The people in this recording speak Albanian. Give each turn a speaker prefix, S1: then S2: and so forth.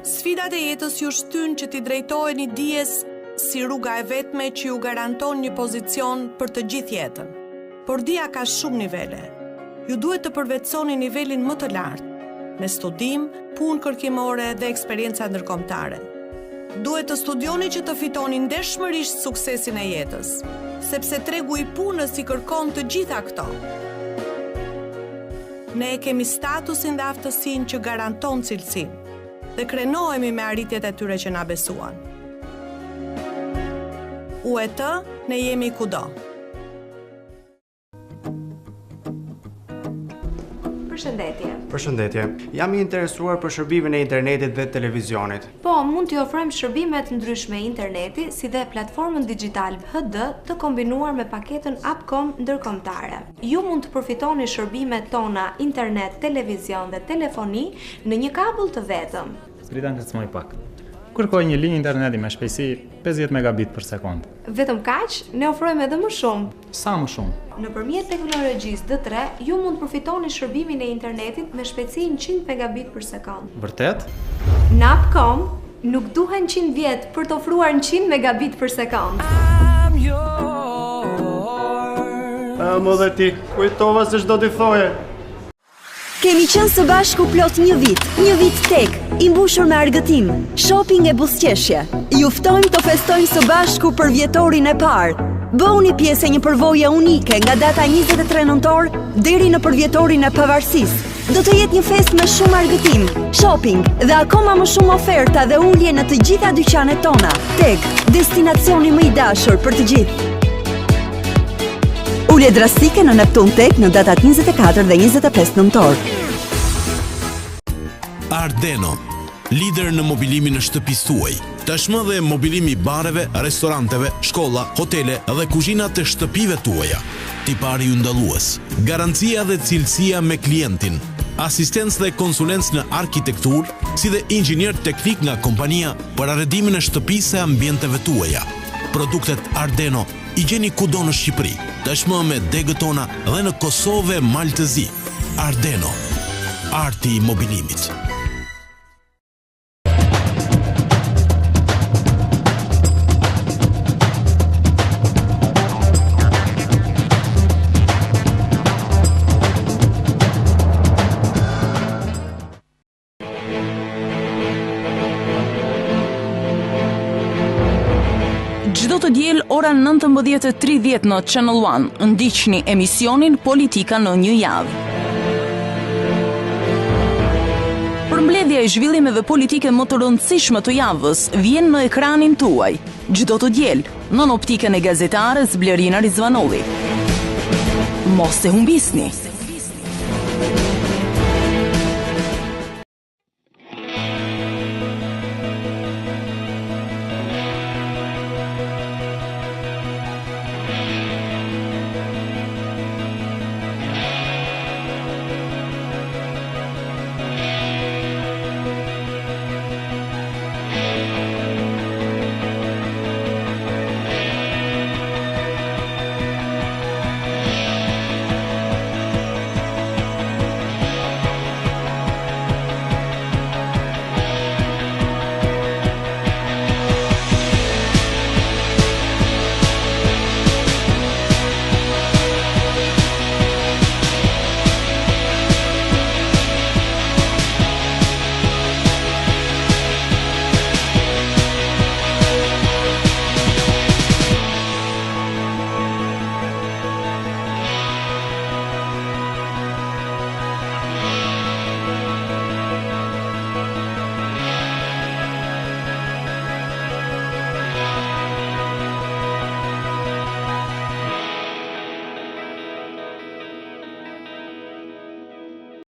S1: Sfidat e jetës ju shtyn që t'i drejtoheni dijes si rruga e vetme që ju garanton një pozicion për të gjithë jetën. Por dia ka shumë nivele. Ju duhet të përvetësoni nivelin më të lartë, me studim, punë kërkimore dhe eksperjenca ndërkombëtare. Duhet të studioni që të fitoni ndershmërisht suksesin e jetës, sepse tregu i punës i kërkon të gjitha këto. Ne e kemi statusin dhe aftësinë që garanton cilësinë dhe krenohemi me arritjet e tyre që na besuan. UET, ne jemi kudo.
S2: Përshëndetje. Jam i interesuar për shërbimin e internetit dhe televizionit.
S3: Po, mund t'i ofrojmë shërbime të ndryshme interneti, si dhe platformën digital HD të kombinuar me paketën Upcom ndërkombëtare. Ju mund të përfitoni shërbimet tona internet, televizion dhe telefoni në një kabull të vetëm.
S4: Pritan të cmoj pak. Kërkoj një linjë interneti me shpejtësi 50 megabit për sekond.
S3: Vetëm kaq, ne ofrojmë edhe më shumë.
S4: Sa më shumë?
S3: Nëpërmjet teknologjisë D3, ju mund të përfitoni shërbimin e internetit me shpejtësi 100 megabit për sekond.
S4: Vërtet?
S3: Në Upcom nuk duhen 100 vjet për të ofruar 100 megabit për sekond.
S2: Më dhe ti, kujtova se çdo t'i thoje.
S5: Kemi qenë së bashku plot një vit tek, i mbushur me argëtim, shopping e buzëqeshje. Ju ftojmë të festojmë së bashku për vjetorin e parë. Bëuni pjesë e një përvoje unike nga data 23 nëntor deri në përvjetorin e pavarësisë. Do të jetë një festë me shumë argëtim, shopping dhe akoma më shumë oferta dhe ulje në të gjitha dyqanet tona. Tek, destinacioni më i dashur për të gjithë. Ulje drastike në Neptun Tek në datat 24 dhe 25 nëntor.
S6: Ardeno, lider në mobilimin e shtëpisë tuaj. Tashmë dhe mobilimi i bareve, restoranteve, shkolla, hotele dhe kuzhinat të shtëpive tuaja. Tipari ju ndallues, garancia dhe cilësia me klientin, asistencë dhe konsulencë në arkitektur, si dhe inxhinier teknik nga kompania për arredimin e shtëpisë e ambienteve tuaja. Produktet Ardeno i gjeni kudo në Shqipëri, tashmë me degët tona dhe në Kosovë e Maltëzi. Ardeno, arti i mobilimit.
S7: Çdo të diel ora 19:30 në Channel One, ndiqni emisionin Politika në një javë. Përmbledhja e zhvillimeve politike më të rëndësishme të javës vjen në ekranin tuaj, çdo të diel, në optikën e gazetares Blerina Rizvanolli. Mos e humbisni.